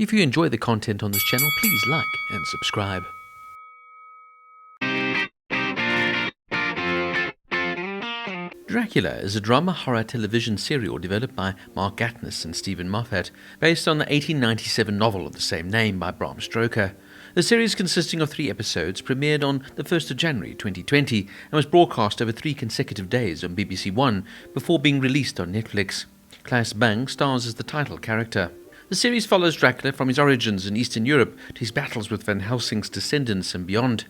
If you enjoy the content on this channel, please like and subscribe. Dracula is a drama horror television serial developed by Mark Gatiss and Stephen Moffat, based on the 1897 novel of the same name by Bram Stoker. The series, consisting of 3 episodes, premiered on the 1st of January 2020 and was broadcast over 3 consecutive days on BBC One before being released on Netflix. Claes Bang stars as the title character. The series follows Dracula from his origins in Eastern Europe to his battles with Van Helsing's descendants and beyond.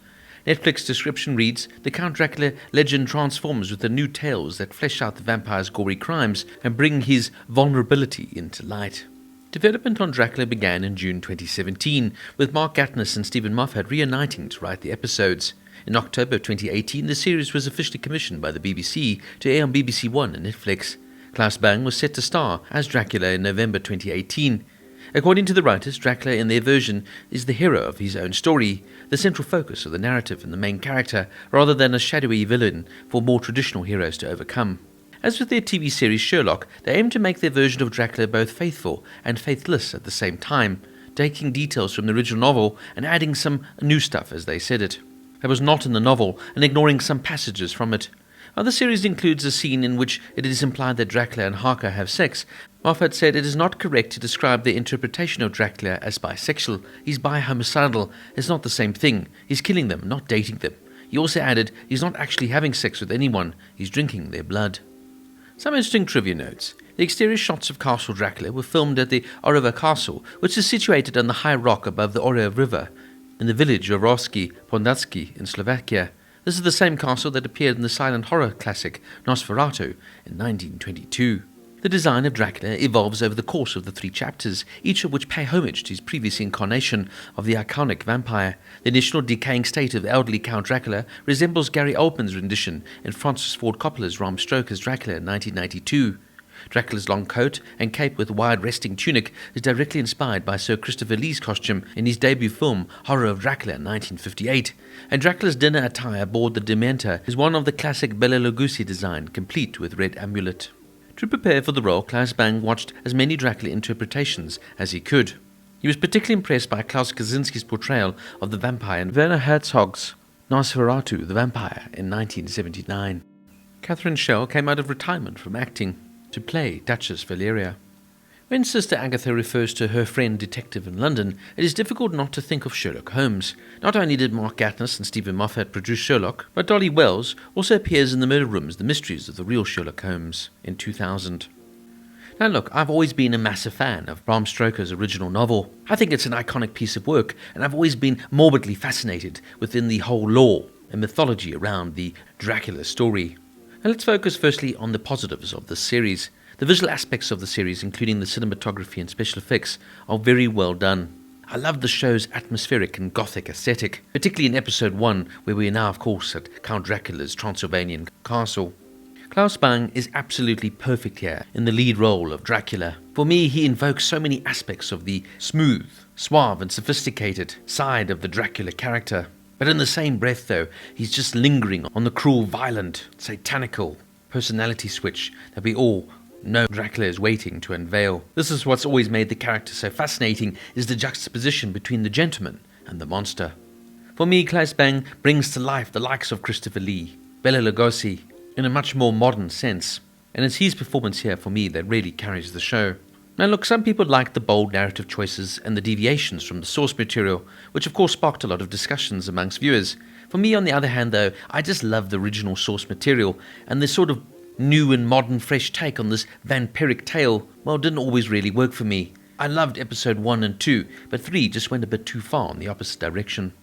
Netflix description reads, "The Count Dracula legend transforms with the new tales that flesh out the vampire's gory crimes and bring his vulnerability into light." Development on Dracula began in June 2017, with Mark Gatiss and Stephen Moffat reuniting to write the episodes. In October 2018, the series was officially commissioned by the BBC to air on BBC One and Netflix. Claes Bang was set to star as Dracula in November 2018. According to the writers, Dracula in their version is the hero of his own story, the central focus of the narrative and the main character, rather than a shadowy villain for more traditional heroes to overcome. As with their TV series Sherlock, they aim to make their version of Dracula both faithful and faithless at the same time, taking details from the original novel and adding some new stuff, as they said it, that was not in the novel, and ignoring some passages from it. While the series includes a scene in which it is implied that Dracula and Harker have sex, Moffat said it is not correct to describe their interpretation of Dracula as bisexual. He's bi-homicidal. It's not the same thing. He's killing them, not dating them. He also added he's not actually having sex with anyone. He's drinking their blood. Some interesting trivia notes. The exterior shots of Castle Dracula were filmed at the Orava Castle, which is situated on the high rock above the Orava River, in the village of Rovsky Pondatsky in Slovakia. This is the same castle that appeared in the silent horror classic Nosferatu in 1922. The design of Dracula evolves over the course of the 3 chapters, each of which pay homage to his previous incarnation of the iconic vampire. The initial decaying state of elderly Count Dracula resembles Gary Oldman's rendition in Francis Ford Coppola's Bram Stoker's Dracula in 1992. Dracula's long coat and cape with wide resting tunic is directly inspired by Sir Christopher Lee's costume in his debut film Horror of Dracula in 1958, and Dracula's dinner attire aboard the Dementor is one of the classic Bela Lugosi design, complete with red amulet. To prepare for the role, Claes Bang watched as many Dracula interpretations as he could. He was particularly impressed by Klaus Kaczynski's portrayal of the vampire in Werner Herzog's Nosferatu, the Vampire, in 1979. Catherine Schell came out of retirement from acting to play Duchess Valeria. When Sister Agatha refers to her friend detective in London, it is difficult not to think of Sherlock Holmes. Not only did Mark Gatiss and Stephen Moffat produce Sherlock, but Dolly Wells also appears in The Murder Rooms, The Mysteries of the Real Sherlock Holmes in 2000. Now look, I've always been a massive fan of Bram Stoker's original novel. I think it's an iconic piece of work, and I've always been morbidly fascinated within the whole lore and mythology around the Dracula story. Now let's focus firstly on the positives of this series. The visual aspects of the series, including the cinematography and special effects, are very well done. I love the show's atmospheric and gothic aesthetic, particularly in episode 1, where we are now, of course, at Count Dracula's Transylvanian castle. Claes Bang is absolutely perfect here in the lead role of Dracula. For me, he invokes so many aspects of the smooth, suave and sophisticated side of the Dracula character. But in the same breath, though, he's just lingering on the cruel, violent, satanical personality switch that we all know Dracula is waiting to unveil. This is what's always made the character so fascinating, is the juxtaposition between the gentleman and the monster. For me, Claes Bang brings to life the likes of Christopher Lee, Bela Lugosi, in a much more modern sense, and it's his performance here for me that really carries the show. Now look, some people liked the bold narrative choices and the deviations from the source material, which of course sparked a lot of discussions amongst viewers. For me, on the other hand though, I just love the original source material, and this sort of new and modern fresh take on this vampiric tale, well, didn't always really work for me. I loved episode 1 and 2, but 3 just went a bit too far in the opposite direction.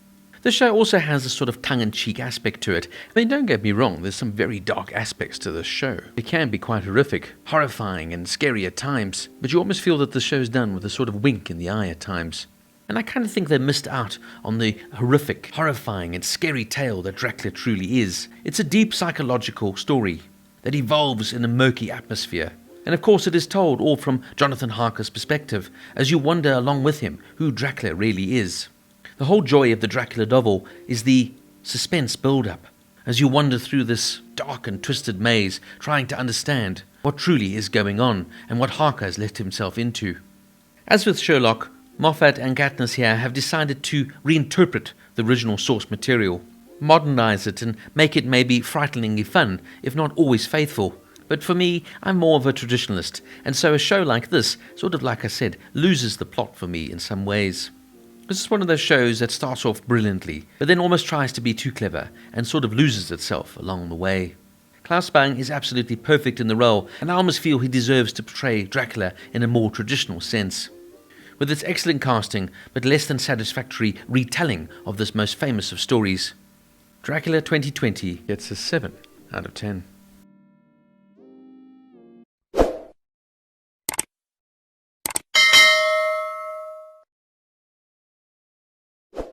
The show also has a sort of tongue-in-cheek aspect to it. I mean, don't get me wrong, there's some very dark aspects to this show. It can be quite horrific, horrifying and scary at times, but you almost feel that the show's done with a sort of wink in the eye at times. And I kind of think they missed out on the horrific, horrifying and scary tale that Dracula truly is. It's a deep psychological story that evolves in a murky atmosphere. And of course it is told all from Jonathan Harker's perspective, as you wonder along with him who Dracula really is. The whole joy of the Dracula novel is the suspense build-up, as you wander through this dark and twisted maze, trying to understand what truly is going on and what Harker has let himself into. As with Sherlock, Moffat and Gatness here have decided to reinterpret the original source material, modernize it and make it maybe frighteningly fun, if not always faithful. But for me, I'm more of a traditionalist, and so a show like this, sort of like I said, loses the plot for me in some ways. This is one of those shows that starts off brilliantly, but then almost tries to be too clever, and sort of loses itself along the way. Klaus Bang is absolutely perfect in the role, and I almost feel he deserves to portray Dracula in a more traditional sense. With its excellent casting, but less than satisfactory retelling of this most famous of stories, Dracula 2020 gets a 7 out of 10.